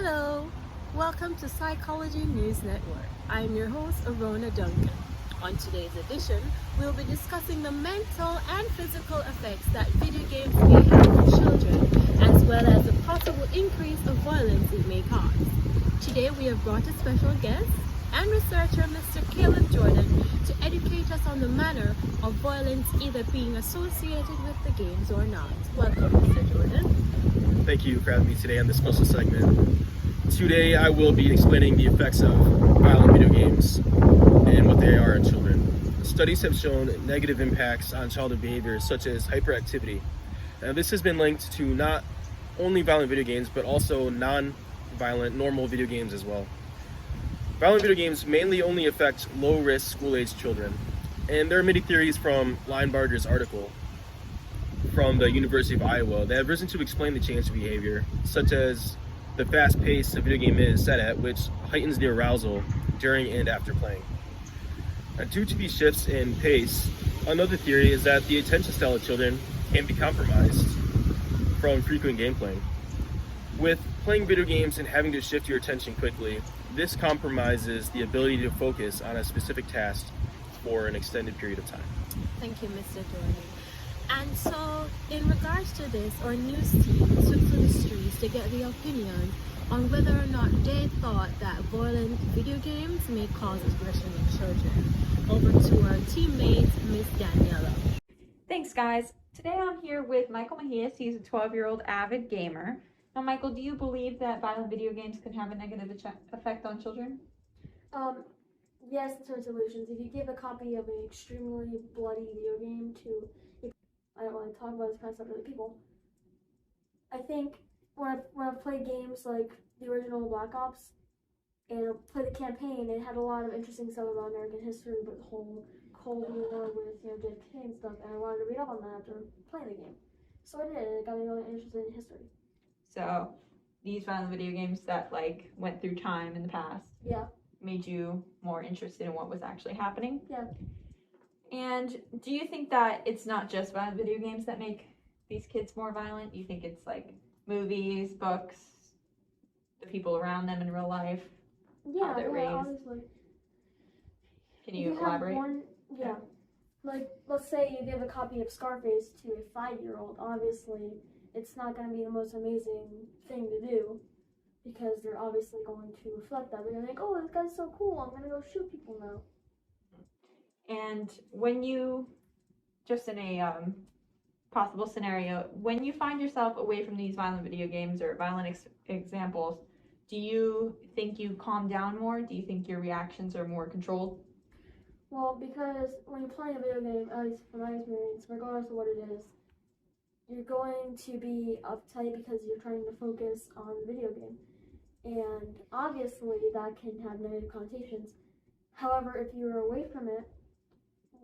Hello, welcome to Psychology News Network. I'm your host, Arona Duncan. On today's edition, we'll be discussing the mental and physical effects that video games may have on children, as well as the possible increase of violence it may cause. Today, we have brought a special guest and researcher, Mr. Caleb Jordan, to educate us on the manner of violence either being associated with the games or not. Welcome, Mr. Jordan. Thank you for having me today on this special segment. Today I will be explaining the effects of violent video games and what they are on children. Studies have shown negative impacts on childhood behaviors such as hyperactivity. Now, this has been linked to not only violent video games but also non-violent normal video games as well. Violent video games mainly only affect low-risk school-age children, and there are many theories from Linebarger's article from the University of Iowa that have risen to explain the change in behavior, such as the fast pace a video game is set at, which heightens the arousal during and after playing. Due to these shifts in pace, another theory is that the attention style of children can be compromised from frequent game playing. With playing video games and having to shift your attention quickly, this compromises the ability to focus on a specific task for an extended period of time. Thank you, Mr. Jordan. And so, in regards to this, our news team took to the streets to get the opinion on whether or not they thought that violent video games may cause aggression in children. Over to our teammate, Miss Daniela. Thanks, guys. Today I'm here with Michael Mejias. He's a 12-year-old avid gamer. Now, Michael, do you believe that violent video games can have a negative effect on children? Yes, in certain situations. If you give a copy of an extremely bloody video game to, I don't want to talk about this kind of stuff to other people. I think when I've played games like the original Black Ops and I played the campaign, it had a lot of interesting stuff about American history, but the whole Cold War with JFK and stuff, and I wanted to read up on that after playing the game. So I did. It got me really interested in history. So these violent video games that went through time in the past, Yeah. made you more interested in what was actually happening. Yeah. And do you think that it's not just violent video games that make these kids more violent? Do you think it's like movies, books, the people around them in real life? Yeah, they're raised? obviously. Can you elaborate? Yeah. Like, let's say you give a copy of Scarface to a 5-year-old. Obviously, it's not going to be the most amazing thing to do because they're obviously going to reflect that. They're going to think, oh, this guy's so cool, I'm going to go shoot people now. And when you, just in a possible scenario, when you find yourself away from these violent video games or violent examples, do you think you calm down more? Do you think your reactions are more controlled? Well, because when you're playing a video game, at least from my experience, regardless of what it is, you're going to be uptight because you're trying to focus on the video game. And obviously that can have negative connotations. However, if you're away from it,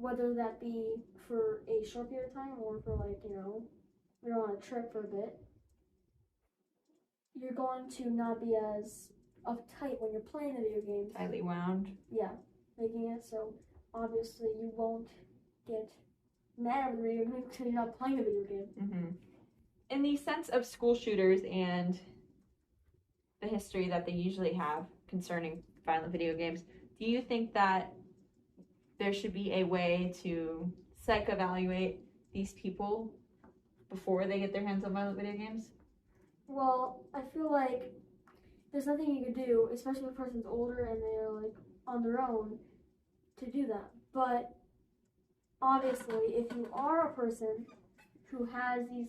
whether that be for a short period of time or for you're on a trip for a bit, you're going to not be as uptight when you're playing the video games. Tightly wound. Yeah, making it so obviously you won't get mad at the video game because you're not playing the video game. Mm-hmm. In the sense of school shooters and the history that they usually have concerning violent video games, do you think that there should be a way to psych-evaluate these people before they get their hands on violent video games? Well, I feel like there's nothing you can do, especially if a person's older and they're on their own, to do that. But obviously, if you are a person who has these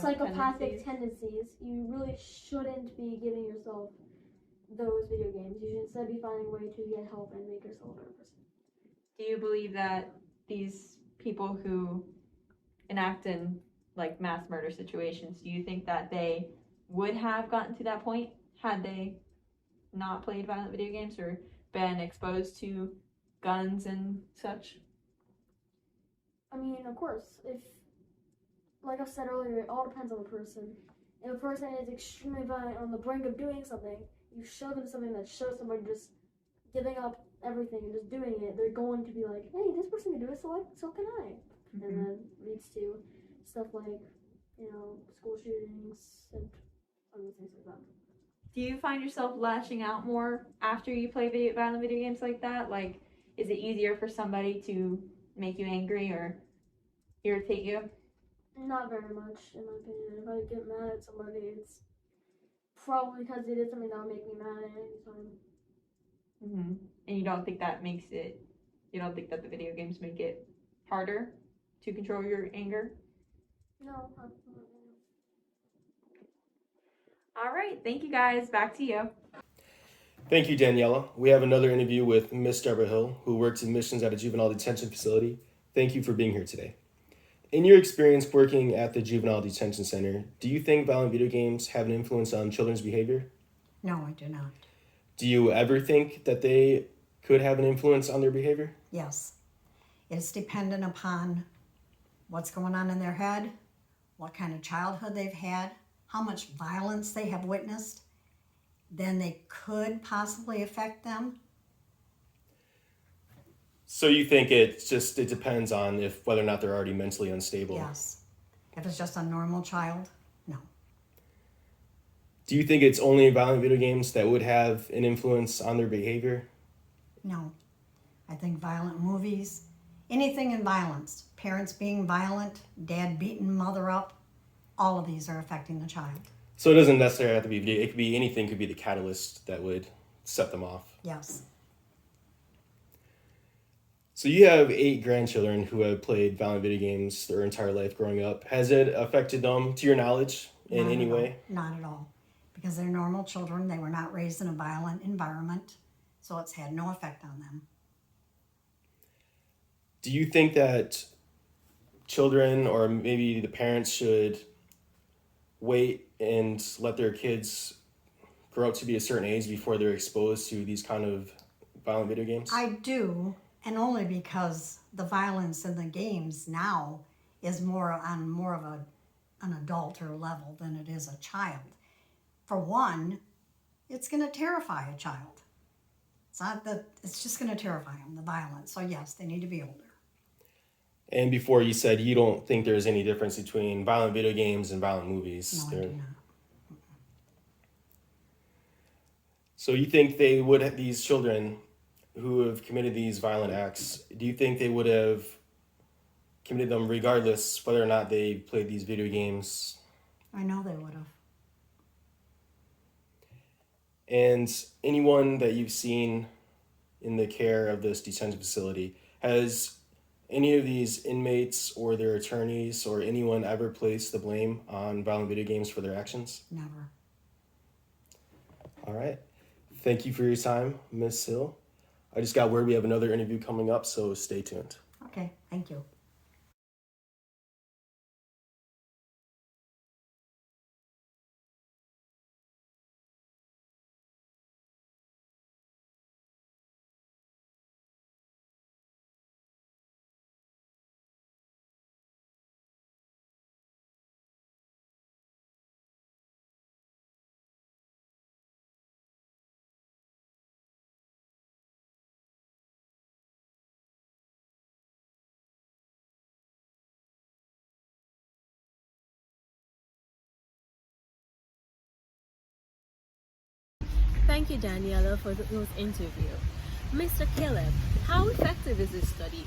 psychopathic tendencies, you really shouldn't be giving yourself those video games. You should instead be finding a way to get help and make yourself a better person. Do you believe that these people who enact in mass murder situations, do you think that they would have gotten to that point had they not played violent video games or been exposed to guns and such? I mean, of course, if, like I said earlier, it all depends on the person. If a person is extremely violent on the brink of doing something, you show them something that shows somebody just giving up everything and just doing it, they're going to be like, hey, this person can do it, so can I. Mm-hmm. And then leads to stuff like, school shootings and other things like that. Do you find yourself lashing out more after you play violent video games like that? Like, is it easier for somebody to make you angry or irritate you? Not very much, in my opinion. If I get mad at somebody, it's probably because they did something that would make me mad at any time. Mm-hmm. And you don't think that makes it, you don't think that the video games make it harder to control your anger? No, All right, thank you guys. Back to you. Thank you, Daniela. We have another interview with Miss Deborah Hill, who works admissions at a juvenile detention facility. Thank you for being here today. In your experience working at the juvenile detention center, do you think violent video games have an influence on children's behavior? No, I do not. Do you ever think that they could have an influence on their behavior? Yes. It's dependent upon what's going on in their head, what kind of childhood they've had, how much violence they have witnessed. Then they could possibly affect them. So you think it depends on whether or not they're already mentally unstable? Yes. If it's just a normal child, no. Do you think it's only violent video games that would have an influence on their behavior? No. I think violent movies, anything in violence, parents being violent, dad beating mother up, all of these are affecting the child. So it doesn't necessarily have to be video. It could be anything. Could be the catalyst that would set them off. Yes. So you have 8 grandchildren who have played violent video games their entire life growing up. Has it affected them, to your knowledge, in any way? Not at all. Because they're normal children. They were not raised in a violent environment. So it's had no effect on them. Do you think that children or maybe the parents should wait and let their kids grow up to be a certain age before they're exposed to these kind of violent video games? I do, and only because the violence in the games now is more of an adult or level than it is a child. For one, it's going to terrify a child. It's just going to terrify them, the violence. So yes, they need to be older. And before you said you don't think there's any difference between violent video games and violent movies. No, I do not. So you think these children who have committed these violent acts, do you think they would have committed them regardless whether or not they played these video games? I know they would have. And anyone that you've seen in the care of this detention facility, has any of these inmates or their attorneys or anyone ever placed the blame on violent video games for their actions? Never. All right. Thank you for your time, Ms. Hill. I just got word we have another interview coming up, so stay tuned. Okay, thank you. Thank you, Daniela, for those interview. Mr. Caleb, how effective is this study?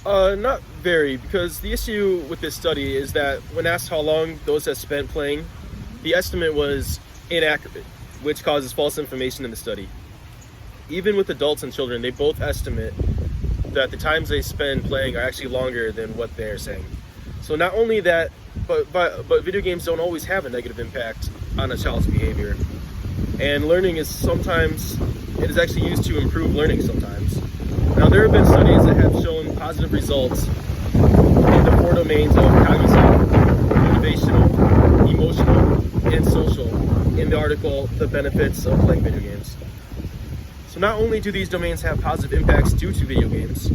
Not very, because the issue with this study is that when asked how long those have spent playing, the estimate was inaccurate, which causes false information in the study. Even with adults and children, they both estimate that the times they spend playing are actually longer than what they're saying. So not only that, but video games don't always have a negative impact on a child's behavior. And learning is actually used to improve learning sometimes. Now, there have been studies that have shown positive results in the 4 domains of cognitive, motivational, emotional, and social in the article, The Benefits of Playing Video Games. So not only do these domains have positive impacts due to video games,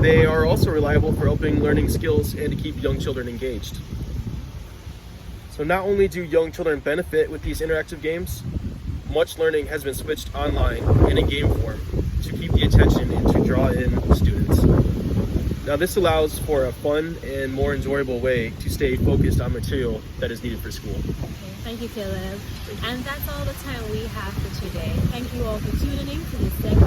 they are also reliable for helping learning skills and to keep young children engaged. So not only do young children benefit with these interactive games, much learning has been switched online and in game form to keep the attention and to draw in students. Now, this allows for a fun and more enjoyable way to stay focused on material that is needed for school. Thank you, Caleb. And that's all the time we have for today. Thank you all for tuning in to this segment